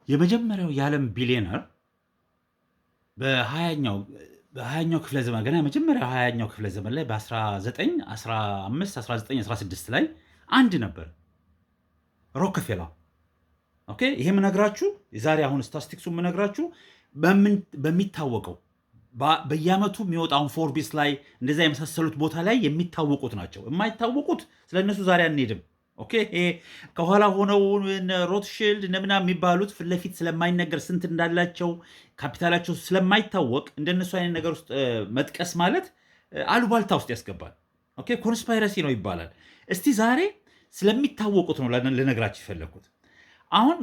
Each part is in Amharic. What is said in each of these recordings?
የመጀመሪያው የዓለም ቢሊዮነር በ20ኛው ክፍለ ዘመን ገና የመጀመሪያው 20ኛው ክፍለ ዘመን ላይ በ1915 1916 ላይ አንድ ነበር፣ ሮክፌለር። ኦኬ። ይሄ የምነግራችሁ የዛሬ አሁን ስታቲስቲክሱ የምነግራችሁ በሚታወቀው በየዓመቱ የሚወጣውን ፎርቢስ ላይ እንደዛ የመሳሰሉት ቦታ ላይ የሚታወቁት ናቸው። የማይታወቁት ስለነሱ ዛሬ አንሄድም። ኦኬ። ይሄ ከኋላ ሆነው ሮትሺልድ ምናምን የሚባሉት ፊት ለፊት ስለማይነገር ስንት እንዳላቸው ካፒታላቸው ስለማይታወቅ እንደነሱ አይነት ነገር ውስጥ መጥቀስ ማለት አሉባልታ ውስጥ ያስገባል። ኦኬ። ኮንስፓይረሲ ነው ይባላል። እስቲ ዛሬ ስለሚታወቁት ነው ልነግራችሁ የፈለግኩት። አሁን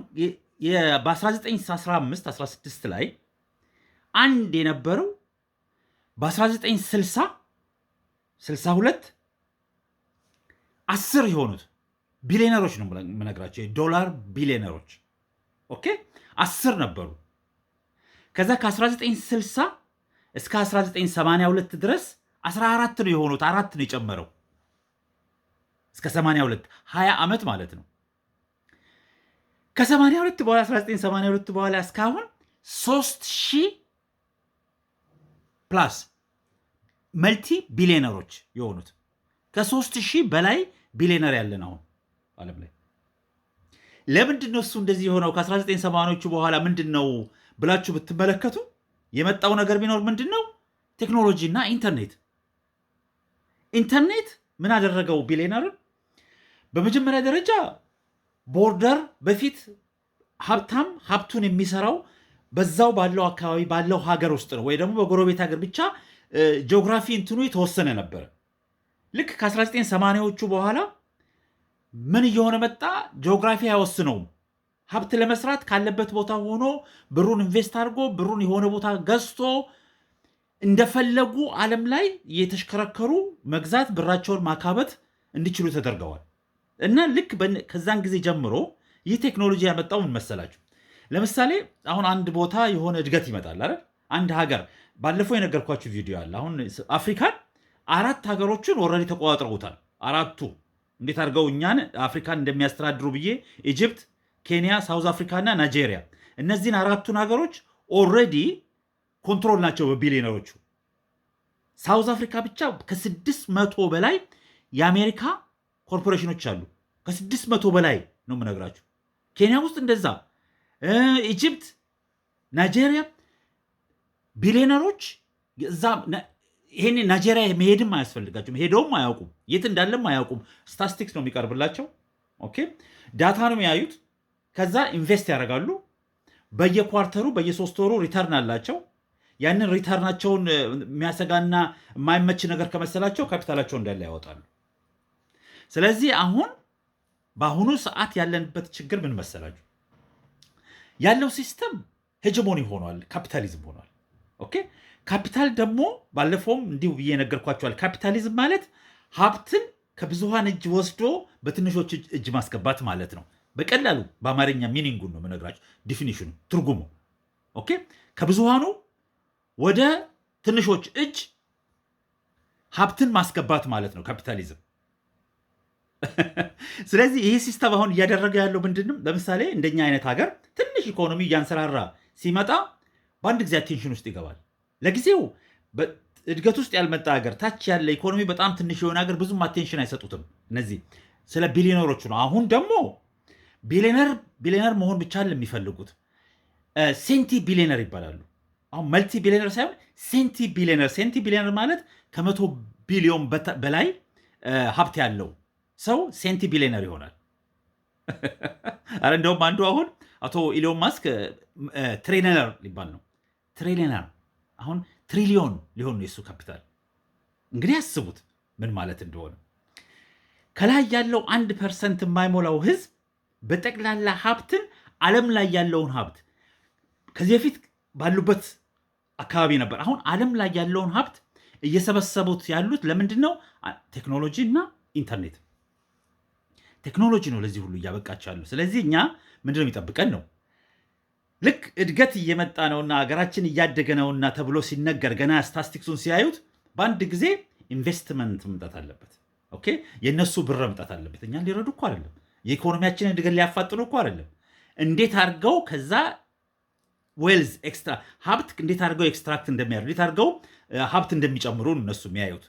በ1915 16 ላይ አንድ የነበረው በ1960 62 10 የሆኑት ቢሊዮነሮች ነው የምነግራቸው፣ የዶላር ቢሊዮነሮች። ኦኬ 10 ነበሩ። ከዛ ከ1960 እስከ 1982 ድረስ 14 ነው የሆኑት። 4 ነው የጨመረው እስከ 82 20 ዓመት ማለት ነው። ከ82 በኋላ 1982 በኋላ እስካሁን 3000 ፕላስ መልቲ ቢሊዮነሮች የሆኑት ከ3000 በላይ ቢሊዮነር ያለን አሁን ዓለም ላይ። ለምንድን ነው እሱ እንደዚህ የሆነው? ከ1980ዎቹ በኋላ ምንድን ነው ብላችሁ ብትመለከቱ የመጣው ነገር ቢኖር ምንድን ነው? ቴክኖሎጂ እና ኢንተርኔት። ኢንተርኔት ምን አደረገው ቢሊዮነርን? በመጀመሪያ ደረጃ ቦርደር በፊት ሀብታም ሀብቱን የሚሰራው በዛው ባለው አካባቢ ባለው ሀገር ውስጥ ነው፣ ወይ ደግሞ በጎረቤት ሀገር ብቻ ጂኦግራፊ እንትኑ የተወሰነ ነበረ። ልክ ከ1980ዎቹ በኋላ ምን እየሆነ መጣ? ጂኦግራፊ አይወስነውም። ሀብት ለመስራት ካለበት ቦታ ሆኖ ብሩን ኢንቨስት አድርጎ ብሩን የሆነ ቦታ ገዝቶ እንደፈለጉ ዓለም ላይ የተሽከረከሩ መግዛት፣ ብራቸውን ማካበት እንዲችሉ ተደርገዋል። እና ልክ ከዛን ጊዜ ጀምሮ ይህ ቴክኖሎጂ ያመጣው ምን መሰላችሁ? ለምሳሌ አሁን አንድ ቦታ የሆነ እድገት ይመጣል አይደል? አንድ ሀገር ባለፈው የነገርኳችሁ ቪዲዮ አለ። አሁን አፍሪካን 4 ሀገሮችን ኦልሬዲ ተቆጣጥረውታል። 4ቱ እንዴት አድርገው እኛን አፍሪካን እንደሚያስተዳድሩ ብዬ ኢጅፕት፣ ኬንያ፣ ሳውዝ አፍሪካ እና ናይጄሪያ፣ እነዚህን 4ቱን ሀገሮች ኦልሬዲ ኮንትሮል ናቸው በቢሊዮነሮቹ። ሳውዝ አፍሪካ ብቻ ከ600 በላይ የአሜሪካ ኮርፖሬሽኖች አሉ። ከ600 በላይ ነው የምነግራችሁ። ኬንያ ውስጥ እንደዛ፣ ኢጅፕት፣ ናይጄሪያ ቢሊዮነሮች እዛ። ይሄን ናይጄሪያ መሄድም አያስፈልጋቸውም፣ ሄደውም አያውቁም፣ የት እንዳለም አያውቁም። ስታቲስቲክስ ነው የሚቀርብላቸው። ኦኬ ዳታ ነው የሚያዩት። ከዛ ኢንቨስት ያደርጋሉ። በየኳርተሩ በየ3 ወሩ ሪተርን አላቸው። ያንን ሪተርናቸውን የሚያሰጋና የማይመች ነገር ከመሰላቸው ካፒታላቸው እንዳለ ያወጣሉ። ስለዚህ አሁን በአሁኑ ሰዓት ያለንበት ችግር ምን መሰላችሁ? ያለው ሲስተም ሄጀሞኒ ሆኗል፣ ካፒታሊዝም ሆኗል። ኦኬ ካፒታል ደግሞ ባለፈውም እንዲሁ ብዬ ነገርኳቸዋል። ካፒታሊዝም ማለት ሀብትን ከብዙሃን እጅ ወስዶ በትንሾች እጅ ማስገባት ማለት ነው። በቀላሉ በአማርኛ ሚኒንጉን ነው የምነግራቸው፣ ዲፊኒሽኑ ትርጉሙ። ኦኬ ከብዙሃኑ ወደ ትንሾች እጅ ሀብትን ማስገባት ማለት ነው ካፒታሊዝም። ስለዚህ ይህ ሲስተም አሁን እያደረገ ያለው ምንድንም፣ ለምሳሌ እንደኛ አይነት ሀገር ትንሽ ኢኮኖሚ እያንሰራራ ሲመጣ በአንድ ጊዜ አቴንሽን ውስጥ ይገባል። ለጊዜው እድገት ውስጥ ያልመጣ ሀገር፣ ታች ያለ ኢኮኖሚ በጣም ትንሽ የሆነ ሀገር ብዙም አቴንሽን አይሰጡትም። እነዚህ ስለ ቢሊዮነሮቹ ነው። አሁን ደግሞ ቢሊዮነር መሆን ብቻ የሚፈልጉት ሴንቲ ቢሊዮነር ይባላሉ። አሁን መልቲ ቢሊዮነር ሳይሆን ሴንቲ ቢሊዮነር። ሴንቲ ቢሊዮነር ማለት ከ100 ቢሊዮን በላይ ሀብት ያለው ሰው ሴንቲ ቢሊዮነር ይሆናል። አረ እንደውም አንዱ አሁን አቶ ኢሎን ማስክ ትሪሊዮነር ሊባል ነው። ትሪሊዮነር አሁን ትሪሊዮን ሊሆን ነው የሱ ካፒታል። እንግዲህ ያስቡት ምን ማለት እንደሆነ። ከላይ ያለው 1% የማይሞላው ህዝብ በጠቅላላ ሀብትን ዓለም ላይ ያለውን ሀብት ከዚህ በፊት ባሉበት አካባቢ ነበር። አሁን ዓለም ላይ ያለውን ሀብት እየሰበሰቡት ያሉት ለምንድን ነው? ቴክኖሎጂ እና ኢንተርኔት። ቴክኖሎጂ ነው ለዚህ ሁሉ እያበቃቸው ያለው። ስለዚህ እኛ ምንድነው የሚጠብቀን ነው? ልክ እድገት እየመጣ ነውና ሀገራችን እያደገ ነውና ተብሎ ሲነገር ገና ስታቲስቲክሱን ሲያዩት በአንድ ጊዜ ኢንቨስትመንት መምጣት አለበት። ኦኬ የእነሱ ብር መምጣት አለበት። እኛን ሊረዱ እኮ አይደለም። የኢኮኖሚያችንን እድገት ሊያፋጥኑ እኮ አይደለም። እንዴት አድርገው ከዛ ዌልዝ ኤክስትራ ሀብት እንዴት አድርገው ኤክስትራክት እንደሚያደርጉ እንዴት አድርገው ሀብት እንደሚጨምሩ እነሱ የሚያዩት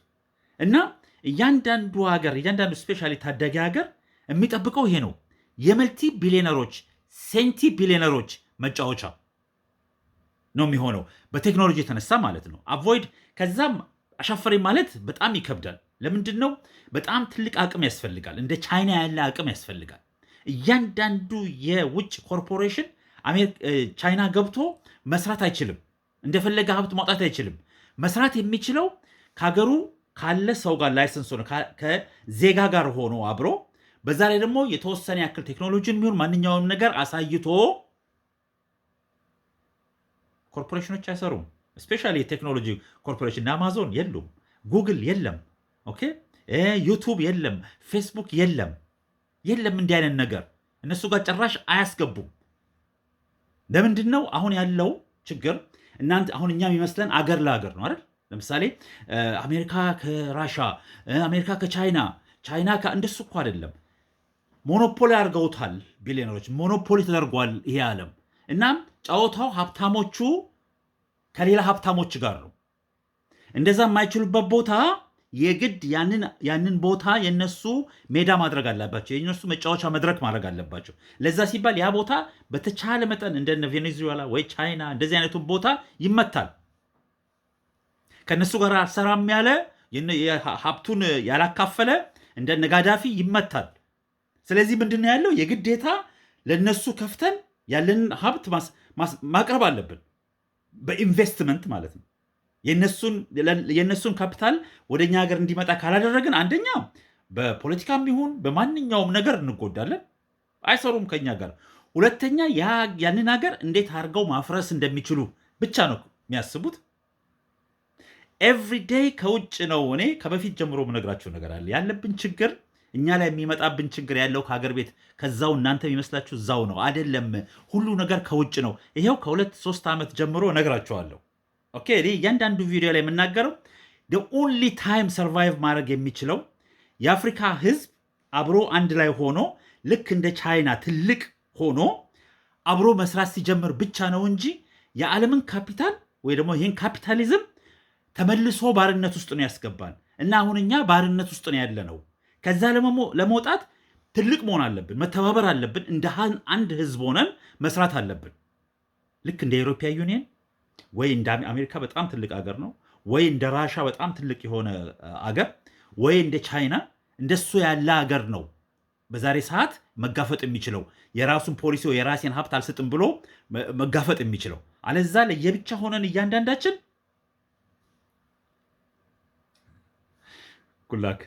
እና እያንዳንዱ ሀገር እያንዳንዱ ስፔሻሊ ታዳጊ ሀገር የሚጠብቀው ይሄ ነው። የመልቲ ቢሊዮነሮች ሴንቲ ቢሊዮነሮች መጫወቻ ነው የሚሆነው በቴክኖሎጂ የተነሳ ማለት ነው። አቮይድ ከዛም አሻፈሬ ማለት በጣም ይከብዳል። ለምንድን ነው? በጣም ትልቅ አቅም ያስፈልጋል። እንደ ቻይና ያለ አቅም ያስፈልጋል። እያንዳንዱ የውጭ ኮርፖሬሽን ቻይና ገብቶ መስራት አይችልም። እንደፈለገ ሀብት ማውጣት አይችልም። መስራት የሚችለው ከሀገሩ ካለ ሰው ጋር ላይሰንስ ሆነ ከዜጋ ጋር ሆኖ አብሮ በዛ ላይ ደግሞ የተወሰነ ያክል ቴክኖሎጂን የሚሆን ማንኛውም ነገር አሳይቶ ኮርፖሬሽኖች አይሰሩም። ስፔሻሊ የቴክኖሎጂ ኮርፖሬሽን አማዞን የሉም፣ ጉግል የለም፣ ኦኬ ዩቱብ የለም፣ ፌስቡክ የለም። እንዲህ አይነት ነገር እነሱ ጋር ጭራሽ አያስገቡም። ለምንድን ነው አሁን ያለው ችግር? እናንተ አሁን እኛ የሚመስለን አገር ለአገር ነው አይደል? ለምሳሌ አሜሪካ ከራሻ፣ አሜሪካ ከቻይና፣ ቻይና እንደሱ እኮ አይደለም። ሞኖፖሊ አድርገውታል። ቢሊዮነሮች ሞኖፖሊ ተደርጓል ይሄ ዓለም። እናም ጨዋታው ሀብታሞቹ ከሌላ ሀብታሞች ጋር ነው። እንደዛ የማይችሉበት ቦታ የግድ ያንን ቦታ የነሱ ሜዳ ማድረግ አለባቸው። የነሱ መጫወቻ መድረክ ማድረግ አለባቸው። ለዛ ሲባል ያ ቦታ በተቻለ መጠን እንደነ ቬኔዙዌላ ወይ ቻይና እንደዚህ አይነቱን ቦታ ይመታል። ከነሱ ጋር አልሰራም ያለ ሀብቱን ያላካፈለ እንደነ ጋዳፊ ይመታል። ስለዚህ ምንድነው ያለው? የግዴታ ለነሱ ከፍተን ያለንን ሀብት ማቅረብ አለብን፣ በኢንቨስትመንት ማለት ነው። የነሱን ካፒታል ወደኛ ሀገር እንዲመጣ ካላደረግን አንደኛ በፖለቲካም ይሁን በማንኛውም ነገር እንጎዳለን፣ አይሰሩም ከኛ ጋር። ሁለተኛ ያንን ሀገር እንዴት አድርገው ማፍረስ እንደሚችሉ ብቻ ነው የሚያስቡት። ኤቭሪዴይ ከውጭ ነው። እኔ ከበፊት ጀምሮ የምነግራቸው ነገር አለ። ያለብን ችግር እኛ ላይ የሚመጣብን ችግር ያለው ከሀገር ቤት ከዛው እናንተ የሚመስላችሁ እዛው ነው አይደለም። ሁሉ ነገር ከውጭ ነው። ይሄው ከ2-3 ዓመት ጀምሮ እነግራቸዋለሁ። ኦኬ እኔ እያንዳንዱ ቪዲዮ ላይ የምናገረው ኦንሊ ታይም ሰርቫይቭ ማድረግ የሚችለው የአፍሪካ ህዝብ አብሮ አንድ ላይ ሆኖ ልክ እንደ ቻይና ትልቅ ሆኖ አብሮ መስራት ሲጀምር ብቻ ነው እንጂ የዓለምን ካፒታል ወይ ደግሞ ይህን ካፒታሊዝም ተመልሶ ባርነት ውስጥ ነው ያስገባን እና አሁን እኛ ባርነት ውስጥ ነው ያለ ነው። ከዛ ለመውጣት ትልቅ መሆን አለብን፣ መተባበር አለብን። እንደ አንድ ህዝብ ሆነን መስራት አለብን። ልክ እንደ ኤሮፒያ ዩኒየን ወይ እንደ አሜሪካ በጣም ትልቅ አገር ነው፣ ወይ እንደ ራሻ በጣም ትልቅ የሆነ አገር፣ ወይ እንደ ቻይና እንደሱ ያለ አገር ነው በዛሬ ሰዓት መጋፈጥ የሚችለው የራሱን ፖሊሲ የራሴን ሀብት አልሰጥም ብሎ መጋፈጥ የሚችለው። አለዛ ለየብቻ ሆነን እያንዳንዳችን ጉላክ